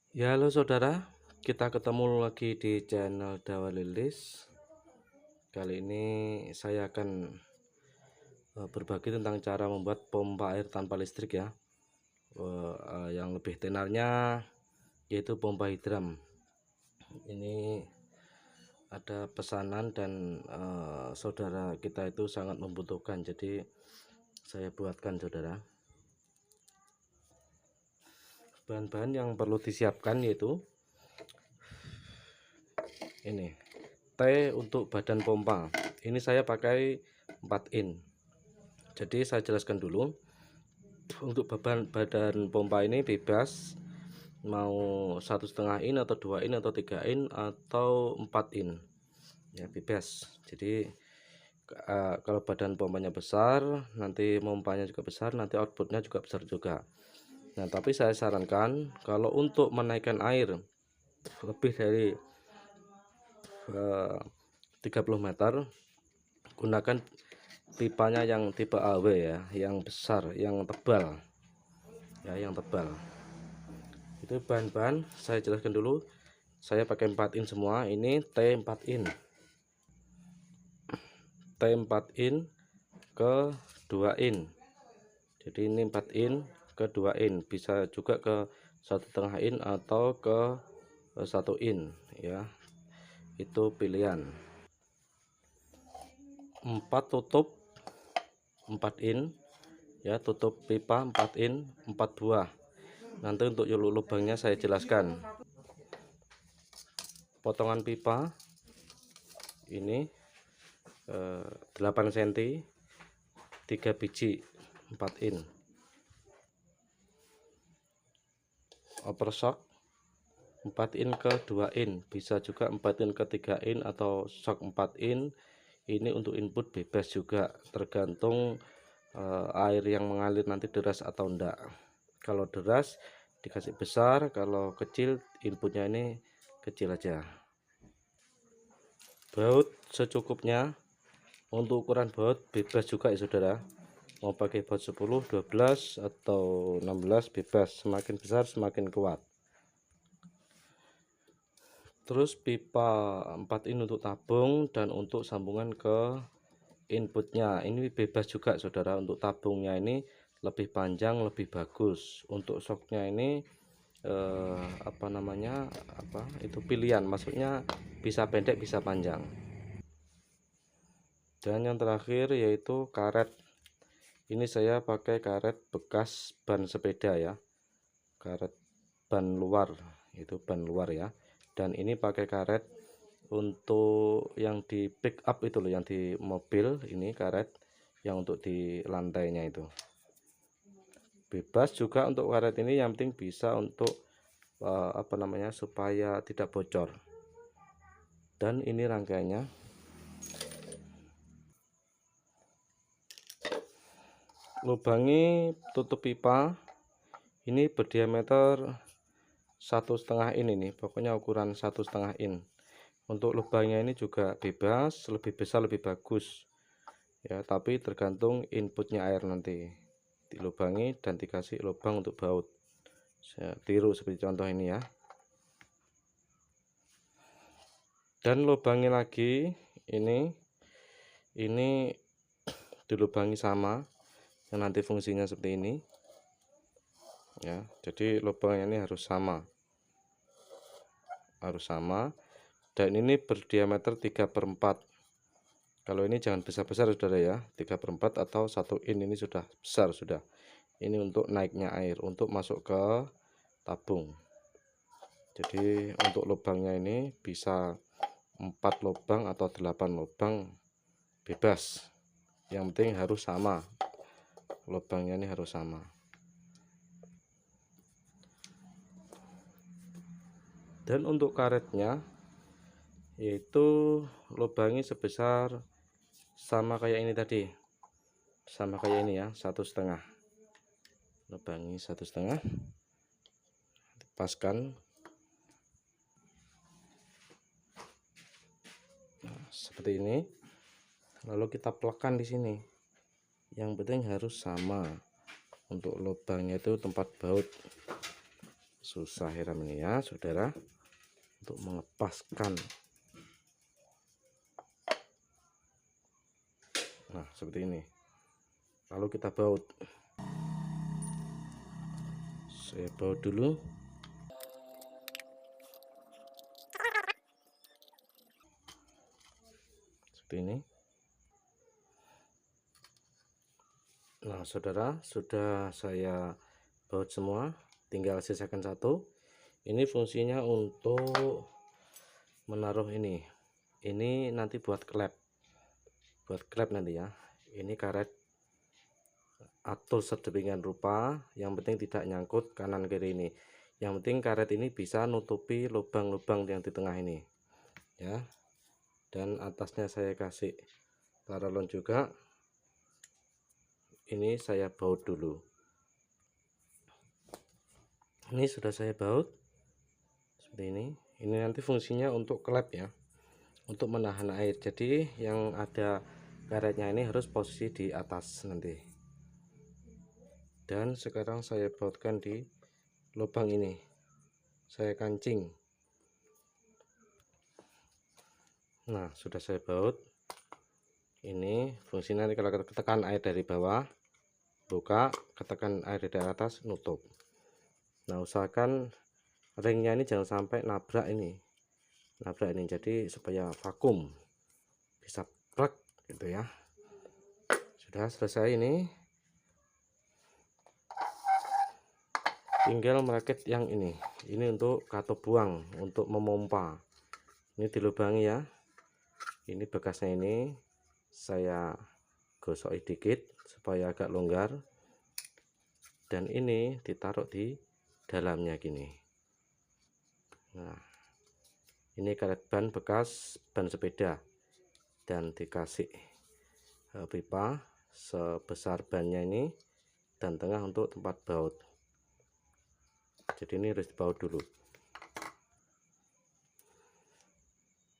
Ya, halo saudara, kita ketemu lagi di channel Dawa Lilis. Kali ini saya akan berbagi tentang cara membuat pompa air tanpa listrik ya. Yang lebih tenarnya yaitu pompa hidram. Ini ada pesanan dan saudara kita itu sangat membutuhkan, jadi saya buatkan saudara. Bahan-bahan yang perlu disiapkan yaitu ini T untuk badan pompa. Ini saya pakai 4 in. Jadi saya jelaskan dulu. Untuk badan pompa ini bebas mau 1,5 in atau 2 in atau 3 in atau 4 in ya, bebas. Jadi kalau badan pompanya besar, nanti pompanya juga besar, nanti outputnya juga besar juga. Nah, tapi saya sarankan kalau untuk menaikkan air lebih dari 30 meter, gunakan pipanya yang tipe AW ya, yang besar, yang tebal ya, yang tebal. Itu bahan-bahan saya jelaskan dulu. Saya pakai 4 in semua. Ini T4 in, T4 in ke 2 in. Jadi ini 4 in ke 2 in, bisa juga ke 1,5 in atau ke 1 in ya, itu pilihan. 4 tutup 4 in ya, tutup pipa 4 in 4 buah. Nanti untuk lubangnya saya jelaskan. Potongan pipa ini 8 cm, 3 biji 4 in. Over shock 4 in ke 2 in, bisa juga 4 in ke 3 in atau shock 4 in. Ini untuk input bebas juga, tergantung air yang mengalir nanti deras atau enggak. Kalau deras dikasih besar, kalau kecil inputnya ini kecil aja. Baut secukupnya. Untuk ukuran baut bebas juga ya saudara, mau pakai baut 10, 12 atau 16 bebas, semakin besar semakin kuat. Terus pipa 4 in untuk tabung dan untuk sambungan ke inputnya ini bebas juga saudara. Untuk tabungnya ini lebih panjang lebih bagus. Untuk shocknya ini itu pilihan, maksudnya bisa pendek bisa panjang. Dan yang terakhir yaitu karet. Ini saya pakai karet bekas ban sepeda ya, karet ban luar, itu ban luar ya. Dan ini pakai karet untuk yang di pick up itu loh, yang di mobil, ini karet yang untuk di lantainya itu. Bebas juga untuk karet ini, yang penting bisa untuk supaya tidak bocor. Dan ini rangkaiannya. Lubangi tutup pipa ini berdiameter 1,5 in, ini pokoknya ukuran 1,5 in. Untuk lubangnya ini juga bebas, lebih besar lebih bagus ya, tapi tergantung inputnya air nanti. Dilubangi dan dikasih lubang untuk baut. Saya tiru seperti contoh ini ya. Dan lubangi lagi ini dilubangi sama, yang nanti fungsinya seperti ini ya. Jadi lubangnya ini harus sama, dan ini berdiameter 3/4. Kalau ini jangan besar-besar saudara ya, 3/4 atau 1 in ini sudah besar sudah. Ini untuk naiknya air, untuk masuk ke tabung. Jadi untuk lubangnya ini bisa 4 lubang atau 8 lubang bebas, yang penting harus sama, lubangnya ini harus sama. Dan untuk karetnya yaitu lubangi sebesar sama kayak ini tadi, sama kayak ini ya, 1,5. Lubangi 1,5, paskan. Nah, seperti ini. Lalu kita plekan di sini. Yang penting harus sama. Untuk lubangnya itu tempat baut Susah heran ini ya saudara untuk mengepaskan. Nah seperti ini, lalu kita baut. Saya baut dulu. Seperti ini. Nah saudara, sudah saya baut semua, tinggal sisakan satu. Ini fungsinya untuk menaruh ini nanti buat klep nanti ya. Ini karet atur sedemikian rupa, yang penting tidak nyangkut kanan kiri ini. Yang penting karet ini bisa nutupi lubang-lubang yang di tengah ini ya. Dan atasnya saya kasih paralon juga. Ini saya baut dulu. Ini sudah saya baut seperti ini. Ini nanti fungsinya untuk klep ya, untuk menahan air. Jadi yang ada karetnya ini harus posisi di atas nanti. Dan sekarang saya bautkan di lubang ini, saya kancing. Nah sudah saya baut. Ini fungsinya nanti kalau ketekan air dari bawah buka, ketekan air dari atas nutup. Nah usahakan ringnya ini jangan sampai nabrak ini, jadi supaya vakum bisa plek gitu ya. Sudah selesai ini, tinggal merakit yang ini untuk katup buang, untuk memompa. Ini dilubangi ya, ini bekasnya ini saya gosok dikit supaya agak longgar, dan ini ditaruh di dalamnya gini. Nah ini karet ban bekas ban sepeda, dan dikasih pipa sebesar bannya ini, dan tengah untuk tempat baut. Jadi ini harus dibaut dulu.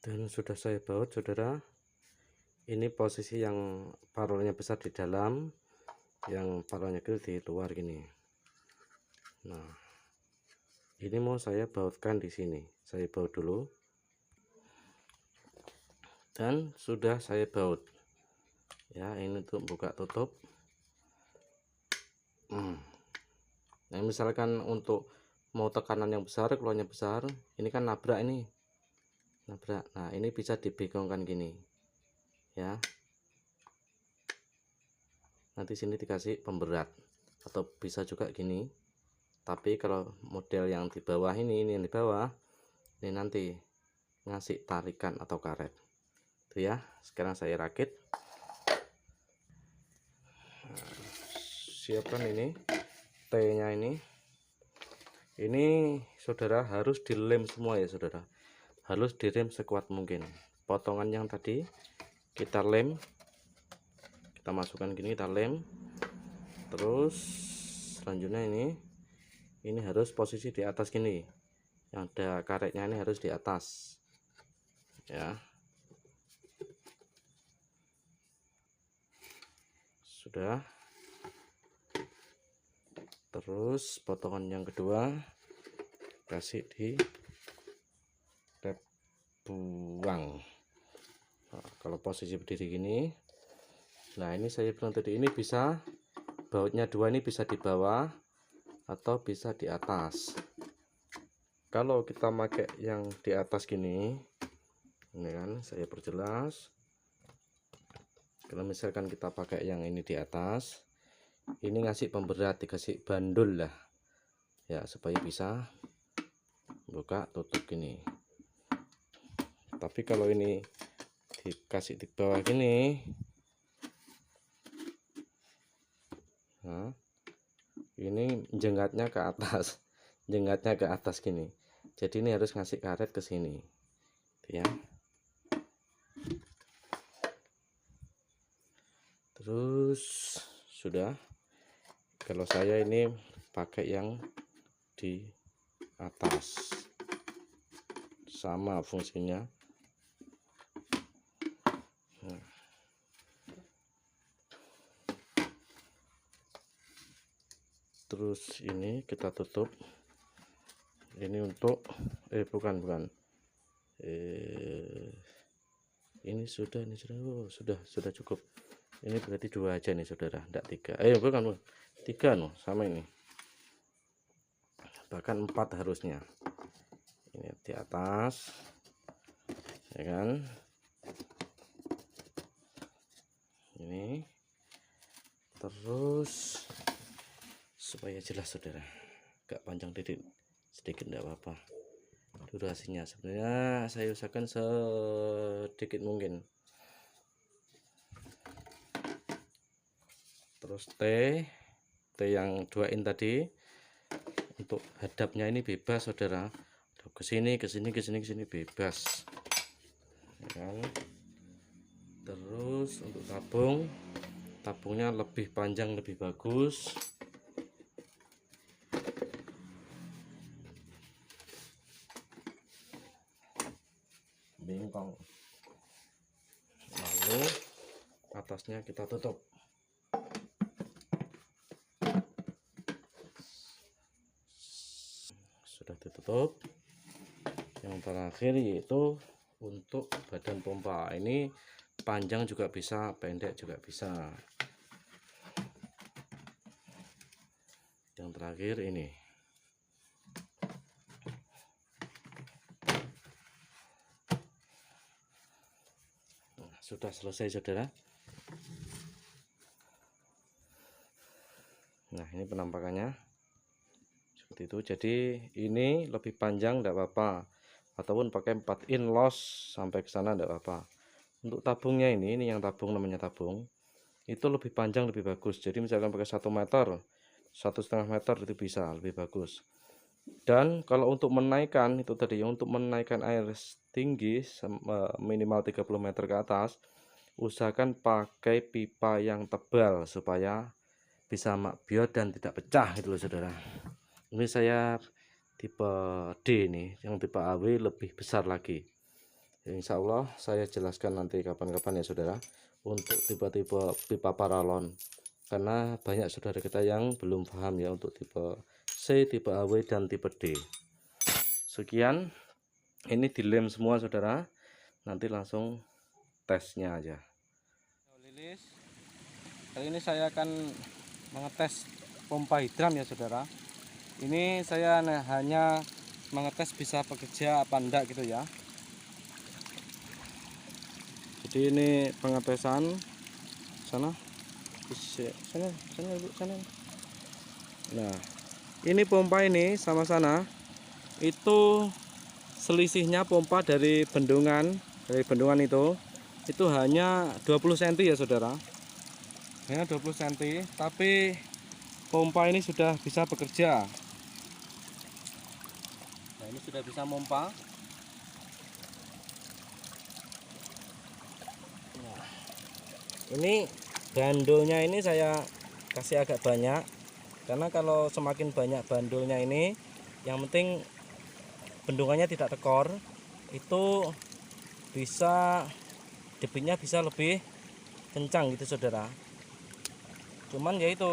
Dan sudah saya baut saudara. Ini posisi yang paralonnya besar di dalam, yang paralonnya kecil di luar gini. Nah ini mau saya bautkan di sini, saya baut dulu. Dan sudah saya baut ya, ini untuk buka tutup. Nah misalkan untuk mau tekanan yang besar, keluarnya besar, ini kan nabrak ini, nabrak. Nah ini bisa dibegongkan gini ya, nanti sini dikasih pemberat, atau bisa juga gini. Tapi kalau model yang di bawah ini yang di bawah ini nanti ngasih tarikan atau karet itu ya. Sekarang saya rakit. Siapkan ini T-nya ini saudara harus dilem semua ya saudara, harus direm sekuat mungkin. Potongan yang tadi kita lem, kita masukkan gini, kita lem. Terus selanjutnya ini harus posisi di atas gini, yang ada karetnya ini harus di atas ya. Sudah. Terus potongan yang kedua kasih di klep buang. Nah, kalau posisi berdiri gini, nah ini saya bilang tadi, ini bisa bautnya dua, ini bisa di bawah atau bisa di atas. Kalau kita pakai yang di atas gini, ini kan saya perjelas. Kalau misalkan kita pakai yang ini di atas, ini ngasih pemberat, dikasih bandul lah ya, supaya bisa buka tutup gini. Tapi kalau ini dikasih di bawah gini, nah ini jenggatnya ke atas, jenggatnya ke atas gini. Jadi ini harus ngasih karet ke sini ya. Terus sudah. Kalau saya ini pakai yang di atas, sama fungsinya. Nah. Terus ini kita tutup Ini untuk bukan ini sudah oh, sudah cukup. Ini berarti 2 aja nih saudara, enggak 3. Bukan 3 no, sama ini. Bahkan 4 harusnya. Ini di atas, ya kan? Ini terus supaya jelas saudara, agak panjang sedikit enggak apa-apa. Durasinya sebenarnya saya usahakan sedikit mungkin. Terus T yang 2 in tadi, untuk hadapnya ini bebas saudara, ke sini bebas, ya kan? Terus untuk tabungnya lebih panjang lebih bagus. Bengkong. Lalu atasnya kita tutup. Sudah ditutup. Yang terakhir yaitu untuk badan pompa. Ini panjang juga bisa, pendek juga bisa. Yang terakhir ini. Nah, sudah selesai saudara. Nah, ini penampakannya seperti itu. Jadi ini lebih panjang enggak apa-apa, ataupun pakai 4 in los sampai ke sana enggak apa-apa. Untuk tabungnya ini yang tabung, namanya tabung, itu lebih panjang lebih bagus. Jadi misalkan pakai 1 meter, 1,5 meter itu bisa lebih bagus. Dan kalau untuk menaikkan itu tadi, untuk menaikkan air tinggi minimal 30 meter ke atas, usahakan pakai pipa yang tebal supaya bisa makbiot dan tidak pecah itu loh saudara. Ini saya tipe D nih, yang tipe AW lebih besar lagi. Insya Allah saya jelaskan nanti kapan-kapan ya saudara, untuk tipe-tipe pipa paralon, karena banyak saudara kita yang belum paham ya untuk tipe C, tipe AW, dan tipe D. Sekian, ini dilem semua saudara, nanti langsung tesnya aja. Lilis, kali ini saya akan mengetes pompa hidran ya saudara. Ini saya hanya mengetes bisa bekerja apa enggak gitu ya. Jadi ini pengetesan sana. Sana. Nah, ini pompa ini sama sana itu selisihnya pompa dari bendungan itu hanya 20 cm ya saudara. Hanya 20 cm, tapi pompa ini sudah bisa bekerja. Nah, ini sudah bisa pompa. Nah, ini bandulnya ini saya kasih agak banyak, karena kalau semakin banyak bandulnya ini, yang penting bendungannya tidak tekor, itu bisa debitnya bisa lebih kencang gitu saudara. Cuman yaitu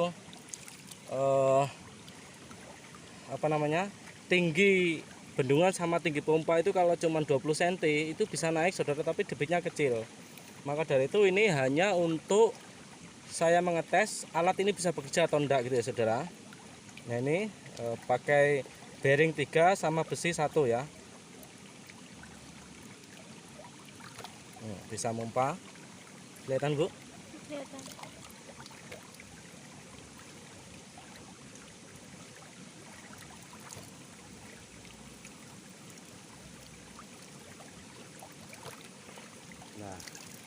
tinggi bendungan sama tinggi pompa itu kalau cuma 20 cm itu bisa naik saudara, tapi debitnya kecil. Maka dari itu ini hanya untuk saya mengetes alat ini bisa bekerja atau enggak gitu ya saudara. Nah ini pakai bearing 3 sama besi 1 ya. Bisa pompa. Kelihatan Bu? Kelihatan. Nah,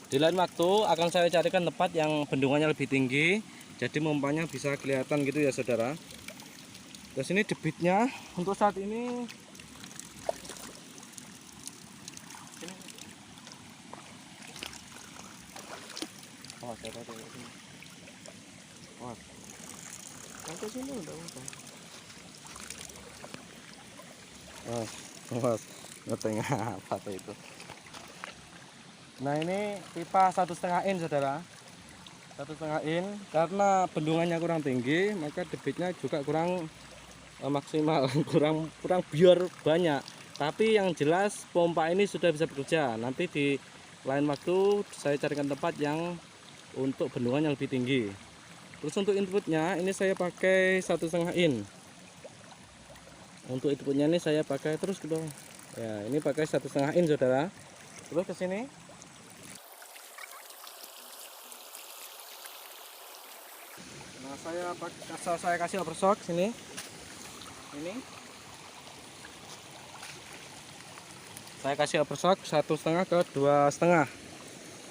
di lain waktu akan saya carikan tempat yang bendungannya lebih tinggi, jadi pompanya bisa kelihatan gitu ya saudara. Terus ini debitnya untuk saat ini ngetengah apa tuh itu. Nah ini pipa 1,5 in saudara, 1,5 in, karena bendungannya kurang tinggi maka debitnya juga kurang maksimal kurang kurang biar banyak, tapi yang jelas pompa ini sudah bisa bekerja. Nanti di lain waktu saya carikan tempat yang untuk bendungan yang lebih tinggi. Terus untuk inputnya ini saya pakai 1,5 in. Untuk inputnya ini saya pakai terus gitu ya, ini pakai 1,5 in saudara. Terus ke sini nah saya kasih overshock sini, ini saya kasih overshock 1,5 ke 2,5,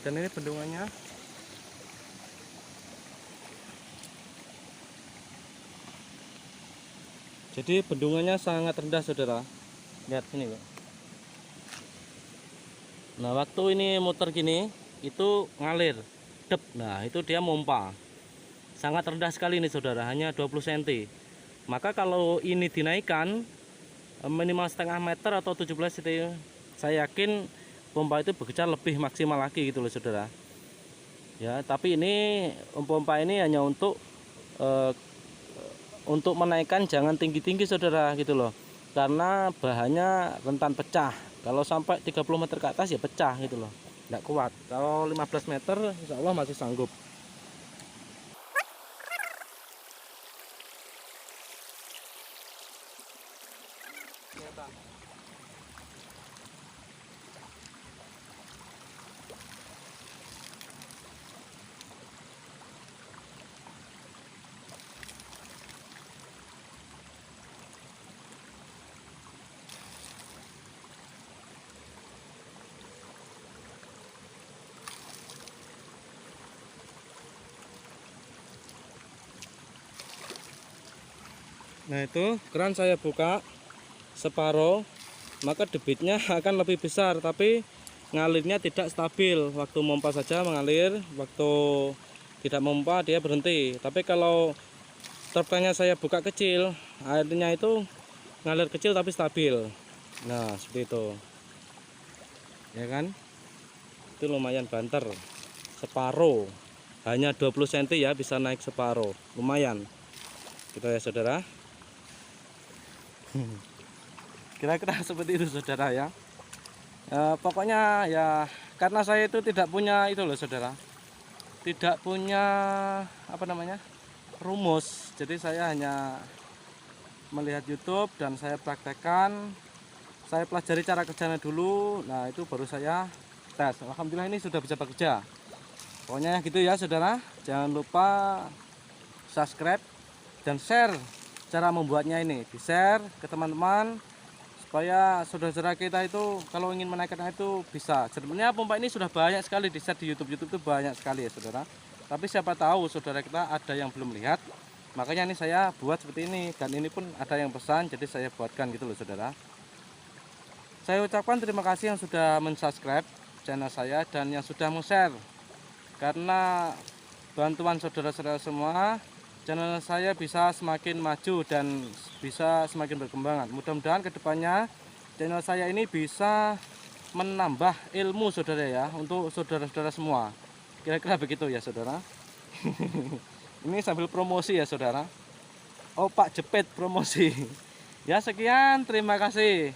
dan ini bendungannya. Jadi bendungannya sangat rendah saudara, lihat sini Pak. Nah waktu ini muter gini itu ngalir dep, nah itu dia mompa sangat rendah sekali ini saudara, hanya 20 cm. Maka kalau ini dinaikkan minimal setengah meter atau 17 cm, saya yakin pompa itu bekerja lebih maksimal lagi gitu loh saudara ya. Tapi ini pompa ini hanya untuk menaikkan, jangan tinggi-tinggi saudara gitu loh, karena bahannya rentan pecah. Kalau sampai 30 meter ke atas ya pecah gitu loh, nggak kuat. Kalau 15 meter insya Allah masih sanggup. Nah itu keran saya buka separuh, maka debitnya akan lebih besar, tapi ngalirnya tidak stabil. Waktu mompa saja mengalir, waktu tidak mompa dia berhenti. Tapi kalau truknya saya buka kecil, airnya itu ngalir kecil tapi stabil. Nah seperti itu ya kan, itu lumayan banter. Separuh hanya 20 cm ya, bisa naik separuh, lumayan gitu ya saudara. Kira-kira seperti itu saudara ya. Pokoknya ya karena saya itu tidak punya itu loh saudara, tidak punya apa namanya rumus, jadi saya hanya melihat YouTube dan saya praktekkan, saya pelajari cara kerjanya dulu. Nah itu baru saya tes, alhamdulillah ini sudah bisa bekerja. Pokoknya gitu ya saudara, jangan lupa subscribe dan share cara membuatnya ini, di share ke teman-teman supaya saudara-saudara kita itu kalau ingin menaikkan itu bisa. Sebenarnya pompa ini sudah banyak sekali di share di YouTube itu banyak sekali ya saudara, tapi siapa tahu saudara kita ada yang belum lihat, makanya ini saya buat seperti ini, dan ini pun ada yang pesan jadi saya buatkan gitu loh saudara. Saya ucapkan terima kasih yang sudah mensubscribe channel saya dan yang sudah share, karena bantuan saudara-saudara semua channel saya bisa semakin maju dan bisa semakin berkembang. Mudah-mudahan kedepannya channel saya ini bisa menambah ilmu saudara ya, untuk saudara-saudara semua. Kira-kira begitu ya saudara. Ini sambil promosi ya saudara. Oh Pak Jepit promosi. Ya sekian, terima kasih.